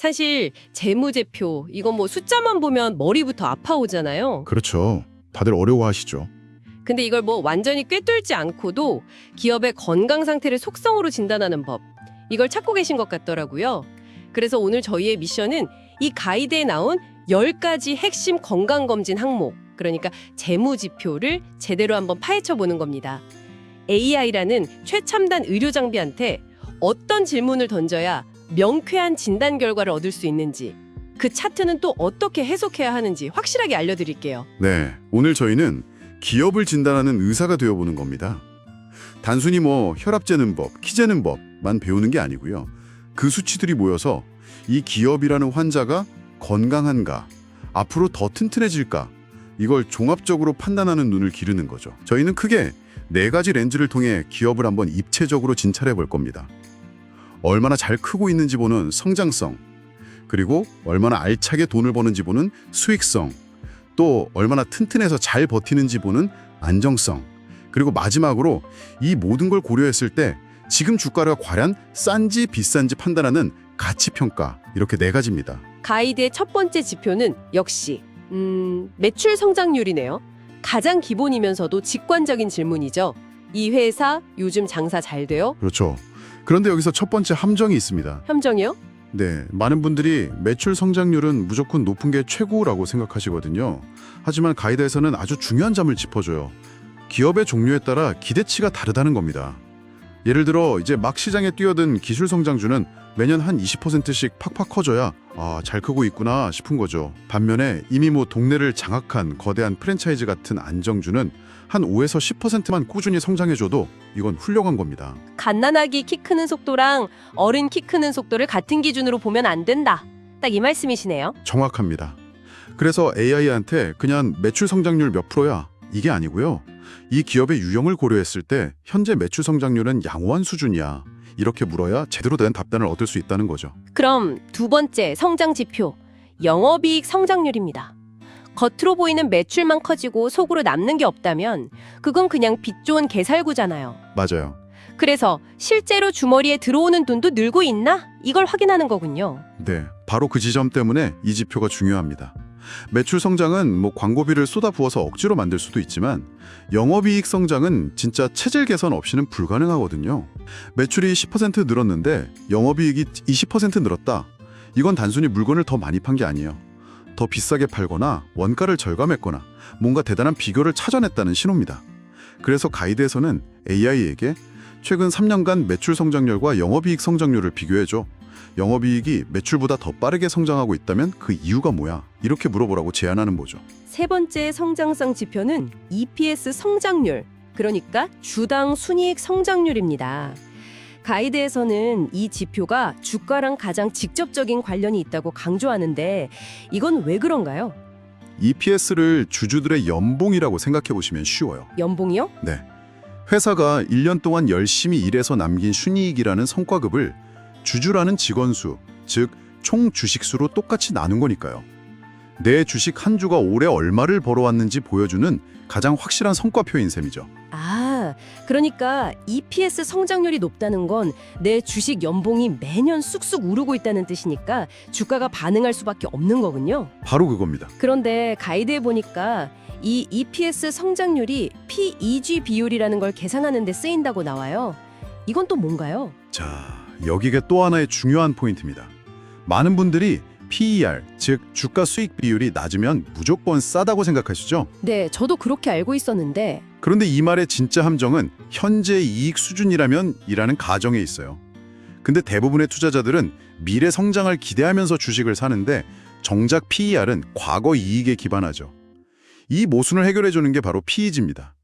사실 재무제표 이건 뭐 숫자만 보면 머리부터 아파오잖아요. 그렇죠. 다들 어려워하시죠. 근데 이걸 뭐 완전히 꿰뚫지 않고도 기업의 건강 상태를 속성으로 진단하는 법, 이걸 찾고 계신 것 같더라고요. 그래서 오늘 저희의 미션은 이 가이드에 나온 10가지 핵심 건강검진 항목, 그러니까 재무지표를 제대로 한번 파헤쳐보는 겁니다. AI라는 최첨단 의료 장비한테 어떤 질문을 던져야 명쾌한 진단 결과를 얻을 수 있는지, 그 차트는 또 어떻게 해석해야 하는지 확실하게 알려드릴게요. 네, 오늘 저희는 기업을 진단하는 의사가 되어보는 겁니다. 단순히 뭐 혈압 재는 법, 키 재는 법만 배우는 게 아니고요. 그 수치들이 모여서 이 기업이라는 환자가 건강한가, 앞으로 더 튼튼해질까, 이걸 종합적으로 판단하는 눈을 기르는 거죠. 저희는 크게 4가지 렌즈를 통해 기업을 한번 입체적으로 진찰해 볼 겁니다. 얼마나 잘 크고 있는지 보는 성장성, 그리고 얼마나 알차게 돈을 버는지 보는 수익성, 또 얼마나 튼튼해서 잘 버티는지 보는 안정성, 그리고 마지막으로 이 모든 걸 고려했을 때 지금 주가가 과연 싼지 비싼지 판단하는 가치평가, 이렇게 4가지입니다. 가이드의 첫 번째 지표는 역시 매출 성장률이네요. 가장 기본이면서도 직관적인 질문이죠. 이 회사 요즘 장사 잘 돼요? 그렇죠. 그런데 여기서 첫 번째 함정이 있습니다. 함정이요? 네, 많은 분들이 매출 성장률은 무조건 높은 게 최고라고 생각하시거든요. 하지만 가이드에서는 아주 중요한 점을 짚어줘요. 기업의 종류에 따라 기대치가 다르다는 겁니다. 예를 들어 이제 막 시장에 뛰어든 기술 성장주는 매년 한 20%씩 팍팍 커져야 잘 크고 있구나 싶은 거죠. 반면에 이미 뭐 동네를 장악한 거대한 프랜차이즈 같은 안정주는 한 5에서 10%만 꾸준히 성장해줘도 이건 훌륭한 겁니다. 갓난아기 키 크는 속도랑 어른 키 크는 속도를 같은 기준으로 보면 안 된다. 딱 이 말씀이시네요. 정확합니다. 그래서 AI한테 그냥 매출 성장률 몇 프로야, 이게 아니고요. 이 기업의 유형을 고려했을 때 현재 매출 성장률은 양호한 수준이야, 이렇게 물어야 제대로 된 답변을 얻을 수 있다는 거죠. 그럼 두 번째 성장 지표, 영업이익 성장률입니다. 겉으로 보이는 매출만 커지고 속으로 남는 게 없다면 그건 그냥 빚 좋은 개살구잖아요. 맞아요. 그래서 실제로 주머니에 들어오는 돈도 늘고 있나? 이걸 확인하는 거군요. 네, 바로 그 지점 때문에 이 지표가 중요합니다. 매출 성장은 뭐 광고비를 쏟아부어서 억지로 만들 수도 있지만 영업이익 성장은 진짜 체질 개선 없이는 불가능하거든요. 매출이 10% 늘었는데 영업이익이 20% 늘었다. 이건 단순히 물건을 더 많이 판 게 아니에요. 더 비싸게 팔거나 원가를 절감했거나 뭔가 대단한 비결을 찾아냈다는 신호입니다. 그래서 가이드에서는 AI에게 최근 3년간 매출 성장률과 영업이익 성장률을 비교해줘. 영업이익이 매출보다 더 빠르게 성장하고 있다면 그 이유가 뭐야? 이렇게 물어보라고 제안하는 거죠. 세 번째 성장성 지표는 EPS 성장률, 그러니까 주당 순이익 성장률입니다. 가이드에서는 이 지표가 주가랑 가장 직접적인 관련이 있다고 강조하는데 이건 왜 그런가요? EPS를 주주들의 연봉이라고 생각해 보시면 쉬워요. 연봉이요? 네. 회사가 1년 동안 열심히 일해서 남긴 순이익이라는 성과급을 주주라는 직원 수, 즉 총 주식수로 똑같이 나눈 거니까요. 내 주식 한 주가 올해 얼마를 벌어왔는지 보여주는 가장 확실한 성과표인 셈이죠. 그러니까 EPS 성장률이 높다는 건 내 주식 연봉이 매년 쑥쑥 오르고 있다는 뜻이니까 주가가 반응할 수밖에 없는 거군요. 바로 그겁니다. 그런데 가이드에 보니까 이 EPS 성장률이 PEG 비율이라는 걸 계산하는 데 쓰인다고 나와요. 이건 또 뭔가요? 자, 여기가 또 하나의 중요한 포인트입니다. 많은 분들이 PER, 즉 주가 수익 비율이 낮으면 무조건 싸다고 생각하시죠? 네, 저도 그렇게 알고 있었는데 그런데 이 말의 진짜 함정은 현재 이익 수준이라면 이라는 가정에 있어요. 근데 대부분의 투자자들은 미래 성장을 기대하면서 주식을 사는데 정작 PER은 과거 이익에 기반하죠. 이 모순을 해결해주는 게 바로 PEG입니다.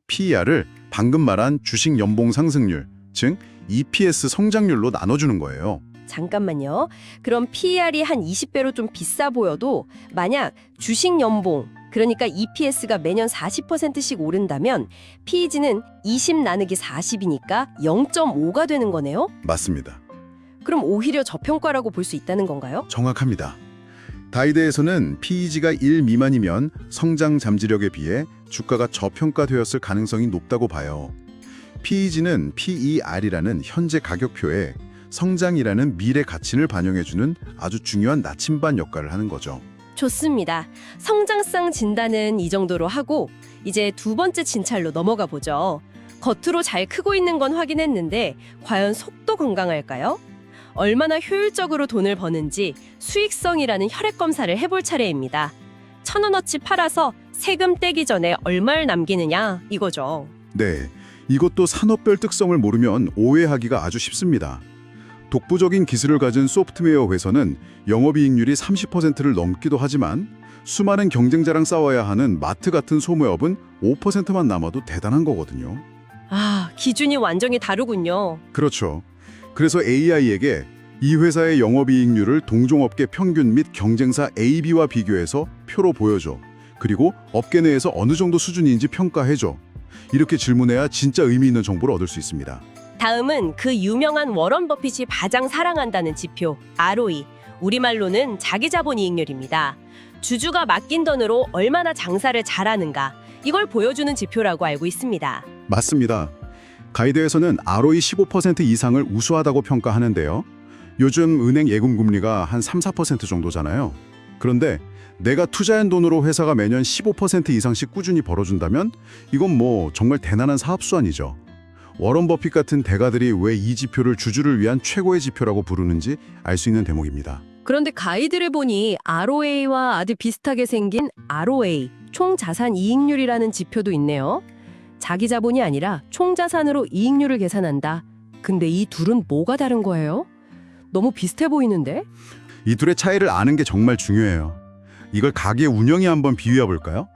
PER을 방금 말한 주식 연봉 상승률, 즉 EPS 성장률로 나눠주는 거예요. 잠깐만요. 그럼 PER이 한 20배로 좀 비싸 보여도 만약 주식 연봉, 그러니까 EPS가 매년 40%씩 오른다면 PEG는 20 나누기 40이니까 0.5가 되는 거네요? 맞습니다. 그럼 오히려 저평가라고 볼 수 있다는 건가요? 정확합니다. 가이드에서는 PEG가 1 미만이면 성장 잠재력에 비해 주가가 저평가되었을 가능성이 높다고 봐요. PEG는 PER이라는 현재 가격표에 성장이라는 미래 가치를 반영해주는 아주 중요한 나침반 역할을 하는 거죠. 좋습니다. 성장성 진단은 이 정도로 하고 이제 두 번째 진찰로 넘어가 보죠. 겉으로 잘 크고 있는 건 확인했는데 과연 속도 건강할까요? 얼마나 효율적으로 돈을 버는지 수익성이라는 혈액 검사를 해볼 차례입니다. 1,000원어치 팔아서 세금 떼기 전에 얼마를 남기느냐 이거죠. 네, 이것도 산업별 특성을 모르면 오해하기가 아주 쉽습니다. 독보적인 기술을 가진 소프트웨어 회사는 영업이익률이 30%를 넘기도 하지만 수많은 경쟁자랑 싸워야 하는 마트 같은 소매업은 5%만 남아도 대단한 거거든요. 아, 기준이 완전히 다르군요. 그렇죠. 그래서 AI에게 이 회사의 영업이익률을 동종업계 평균 및 경쟁사 AB와 비교해서 표로 보여줘. 그리고 업계 내에서 어느 정도 수준인지 평가해줘. 이렇게 질문해야 진짜 의미 있는 정보를 얻을 수 있습니다. 다음은 그 유명한 워런 버핏이 가장 사랑한다는 지표, ROE. 우리말로는 자기자본이익률입니다. 주주가 맡긴 돈으로 얼마나 장사를 잘하는가. 이걸 보여주는 지표라고 알고 있습니다. 맞습니다. 가이드에서는 ROE 15% 이상을 우수하다고 평가하는데요. 요즘 은행 예금 금리가 한 3-4% 정도잖아요. 그런데 내가 투자한 돈으로 회사가 매년 15% 이상씩 꾸준히 벌어준다면 이건 뭐 정말 대단한 사업 수완이죠. 워런 버핏 같은 대가들이 왜 이 지표를 주주를 위한 최고의 지표라고 부르는지 알 수 있는 대목입니다. 그런데 가이드를 보니 ROA와 아주 비슷하게 생긴 ROA, 총자산 이익률이라는 지표도 있네요. 자기 자본이 아니라 총자산으로 이익률을 계산한다. 근데 이 둘은 뭐가 다른 거예요? 너무 비슷해 보이는데? 이 둘의 차이를 아는 게 정말 중요해요. 이걸 가게 운영에 한번 비유해 볼까요?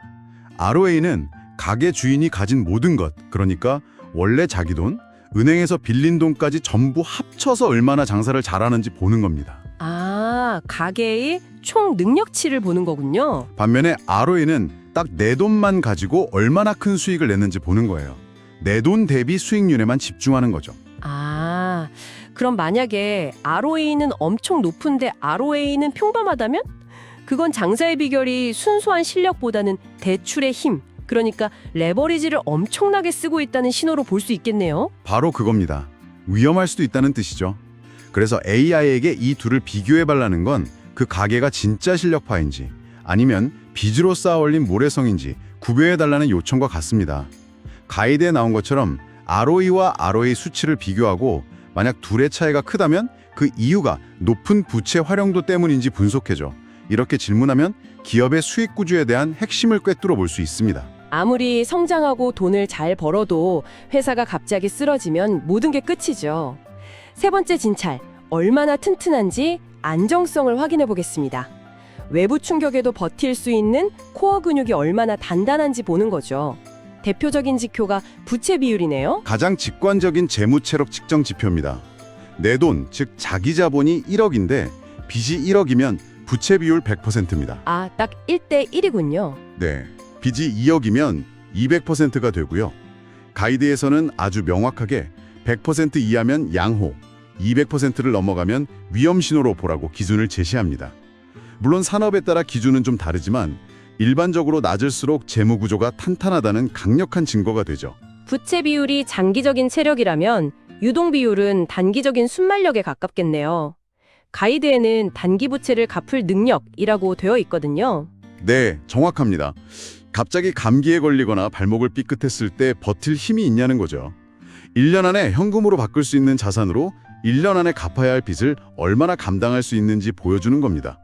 ROA는 가게 주인이 가진 모든 것, 그러니까 원래 자기 돈, 은행에서 빌린 돈까지 전부 합쳐서 얼마나 장사를 잘하는지 보는 겁니다. 아, 가게의 총 능력치를 보는 거군요. 반면에 ROA는 딱 내 돈만 가지고 얼마나 큰 수익을 냈는지 보는 거예요. 내 돈 대비 수익률에만 집중하는 거죠. 아, 그럼 만약에 ROA는 엄청 높은데 ROA는 평범하다면? 그건 장사의 비결이 순수한 실력보다는 대출의 힘, 그러니까 레버리지를 엄청나게 쓰고 있다는 신호로 볼 수 있겠네요. 바로 그겁니다. 위험할 수도 있다는 뜻이죠. 그래서 AI에게 이 둘을 비교해달라는 건 그 가게가 진짜 실력파인지 아니면 빚으로 쌓아 올린 모래성인지 구별해달라는 요청과 같습니다. 가이드에 나온 것처럼 ROE와 ROA 수치를 비교하고 만약 둘의 차이가 크다면 그 이유가 높은 부채 활용도 때문인지 분석해줘. 이렇게 질문하면 기업의 수익 구조에 대한 핵심을 꿰뚫어 볼 수 있습니다. 아무리 성장하고 돈을 잘 벌어도 회사가 갑자기 쓰러지면 모든 게 끝이죠. 세 번째 진찰, 얼마나 튼튼한지 안정성을 확인해 보겠습니다. 외부 충격에도 버틸 수 있는 코어 근육이 얼마나 단단한지 보는 거죠. 대표적인 지표가 부채 비율이네요. 가장 직관적인 재무 체력 측정 지표입니다. 내 돈, 즉 자기 자본이 1억인데 빚이 1억이면 부채 비율 100%입니다. 아, 딱 1대1이군요. 네, 빚이 2억이면 200%가 되고요. 가이드에서는 아주 명확하게 100% 이하면 양호, 200%를 넘어가면 위험 신호로 보라고 기준을 제시합니다. 물론 산업에 따라 기준은 좀 다르지만 일반적으로 낮을수록 재무 구조가 탄탄하다는 강력한 증거가 되죠. 부채 비율이 장기적인 체력이라면 유동 비율은 단기적인 순말력에 가깝겠네요. 가이드에는 단기 부채를 갚을 능력이라고 되어 있거든요. 네, 정확합니다. 갑자기 감기에 걸리거나 발목을 삐끗했을 때 버틸 힘이 있냐는 거죠. 1년 안에 현금으로 바꿀 수 있는 자산으로 1년 안에 갚아야 할 빚을 얼마나 감당할 수 있는지 보여주는 겁니다.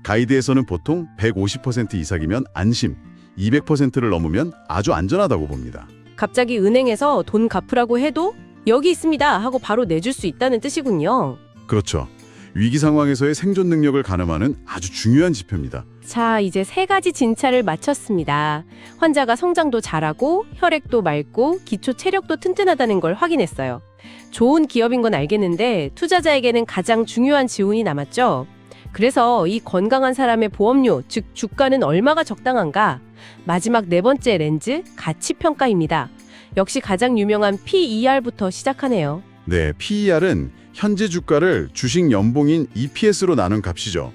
가이드에서는 보통 150% 이상이면 안심, 200%를 넘으면 아주 안전하다고 봅니다. 갑자기 은행에서 돈 갚으라고 해도 여기 있습니다 하고 바로 내줄 수 있다는 뜻이군요. 그렇죠. 위기 상황에서의 생존 능력을 가늠하는 아주 중요한 지표입니다. 자, 이제 세 가지 진찰을 마쳤습니다. 환자가 성장도 잘하고 혈액도 맑고 기초 체력도 튼튼하다는 걸 확인했어요. 좋은 기업인 건 알겠는데 투자자에게는 가장 중요한 지운이 남았죠. 그래서 이 건강한 사람의 보험료, 즉 주가는 얼마가 적당한가? 마지막 네 번째 렌즈, 가치평가입니다. 역시 가장 유명한 PER부터 시작하네요. 네, PER은 현재 주가를 주식 연봉인 EPS로 나눈 값이죠.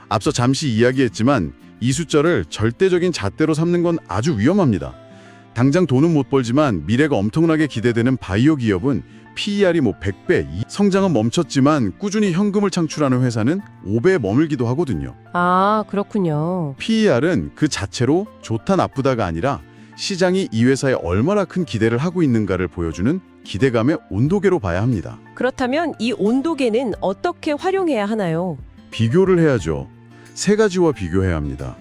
앞서 잠시 이야기했지만 이 숫자를 절대적인 잣대로 삼는 건 아주 위험합니다. 당장 돈은 못 벌지만 미래가 엄청나게 기대되는 바이오 기업은 PER이 100배, 성장은 멈췄지만 꾸준히 현금을 창출하는 회사는 5배에 머물기도 하거든요. 아, 그렇군요. PER은 그 자체로 좋다 나쁘다가 아니라 시장이 이 회사에 얼마나 큰 기대를 하고 있는가를 보여주는 기대감의 온도계로 봐야 합니다. 그렇다면 이 온도계는 어떻게 활용해야 하나요? 비교를 해야죠. 세 가지와 비교해야 합니다.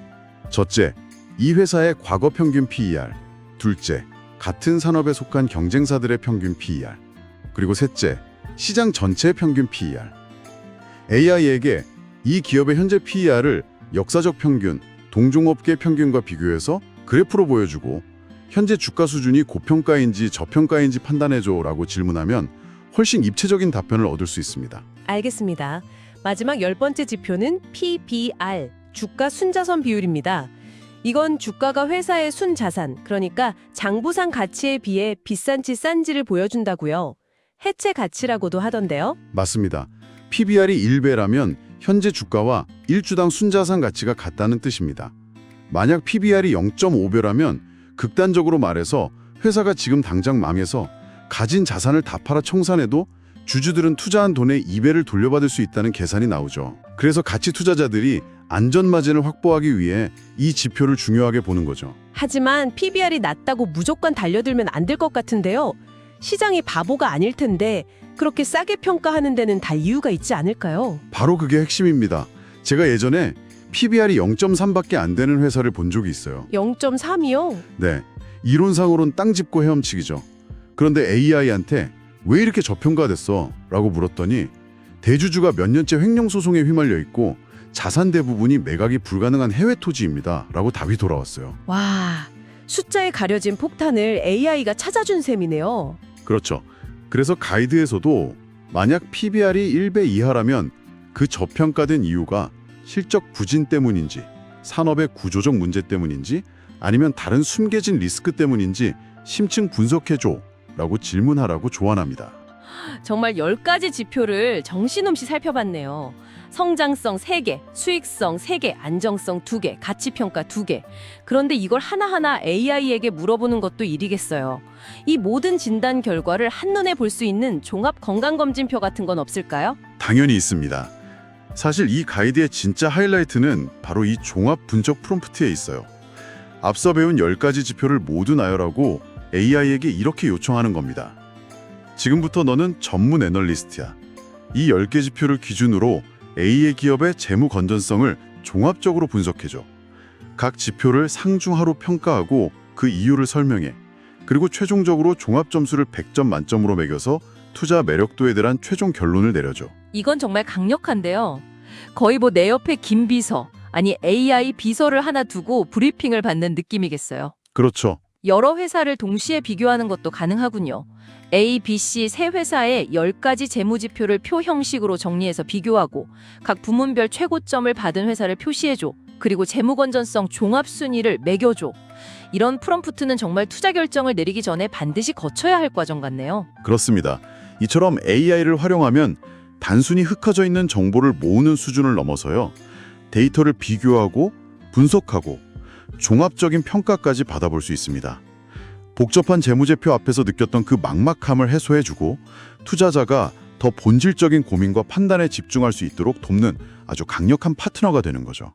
첫째, 이 회사의 과거 평균 PER. 둘째, 같은 산업에 속한 경쟁사들의 평균 PER. 그리고 셋째, 시장 전체의 평균 PER. AI에게 이 기업의 현재 PER을 역사적 평균, 동종업계 평균과 비교해서 그래프로 보여주고 현재 주가 수준이 고평가인지 저평가인지 판단해줘라고 질문하면 훨씬 입체적인 답변을 얻을 수 있습니다. 알겠습니다. 마지막 10번째 지표는 PBR, 주가 순자산 비율입니다. 이건 주가가 회사의 순자산, 그러니까 장부상 가치에 비해 비싼지 싼지를 보여준다고요. 해체 가치라고도 하던데요. 맞습니다. PBR이 1배라면 현재 주가와 1주당 순자산 가치가 같다는 뜻입니다. 만약 PBR이 0.5배라면 극단적으로 말해서 회사가 지금 당장 망해서 가진 자산을 다 팔아 청산해도 주주들은 투자한 돈의 2배를 돌려받을 수 있다는 계산이 나오죠. 그래서 가치 투자자들이 안전마진을 확보하기 위해 이 지표를 중요하게 보는 거죠. 하지만 PBR이 낮다고 무조건 달려들면 안 될 것 같은데요. 시장이 바보가 아닐 텐데 그렇게 싸게 평가하는 데는 다 이유가 있지 않을까요? 바로 그게 핵심입니다. 제가 예전에 PBR이 0.3밖에 안 되는 회사를 본 적이 있어요. 0.3이요? 네, 이론상으론 땅 짚고 헤엄치기죠. 그런데 AI한테 왜 이렇게 저평가됐어? 라고 물었더니 대주주가 몇 년째 횡령 소송에 휘말려 있고 자산 대부분이 매각이 불가능한 해외 토지입니다. 라고 답이 돌아왔어요. 와, 숫자에 가려진 폭탄을 AI가 찾아준 셈이네요. 그렇죠. 그래서 가이드에서도 만약 PBR이 1배 이하라면 그 저평가된 이유가 실적 부진 때문인지, 산업의 구조적 문제 때문인지, 아니면 다른 숨겨진 리스크 때문인지 심층 분석해줘 라고 질문하라고 조언합니다. 정말 10가지 지표를 정신없이 살펴봤네요. 성장성 3개, 수익성 3개, 안정성 2개, 가치평가 2개. 그런데 이걸 하나하나 AI에게 물어보는 것도 일이겠어요. 이 모든 진단 결과를 한눈에 볼 수 있는 종합 건강검진표 같은 건 없을까요? 당연히 있습니다. 사실 이 가이드의 진짜 하이라이트는 바로 이 종합 분석 프롬프트에 있어요. 앞서 배운 10가지 지표를 모두 나열하고 AI에게 이렇게 요청하는 겁니다. 지금부터 너는 전문 애널리스트야. 이 10개 지표를 기준으로 A의 기업의 재무 건전성을 종합적으로 분석해줘. 각 지표를 상중하로 평가하고 그 이유를 설명해. 그리고 최종적으로 종합 점수를 100점 만점으로 매겨서 투자 매력도에 대한 최종 결론을 내려줘. 이건 정말 강력한데요. 거의 뭐 내 옆에 김 비서, 아니 AI 비서를 하나 두고 브리핑을 받는 느낌이겠어요. 그렇죠. 여러 회사를 동시에 비교하는 것도 가능하군요. A, B, C 세 회사의 10가지 재무지표를 표 형식으로 정리해서 비교하고 각 부문별 최고점을 받은 회사를 표시해줘. 그리고 재무건전성 종합순위를 매겨줘. 이런 프롬프트는 정말 투자 결정을 내리기 전에 반드시 거쳐야 할 과정 같네요. 그렇습니다. 이처럼 AI를 활용하면 단순히 흩어져 있는 정보를 모으는 수준을 넘어서요. 데이터를 비교하고 분석하고 종합적인 평가까지 받아볼 수 있습니다. 복잡한 재무제표 앞에서 느꼈던 그 막막함을 해소해주고 투자자가 더 본질적인 고민과 판단에 집중할 수 있도록 돕는 아주 강력한 파트너가 되는 거죠.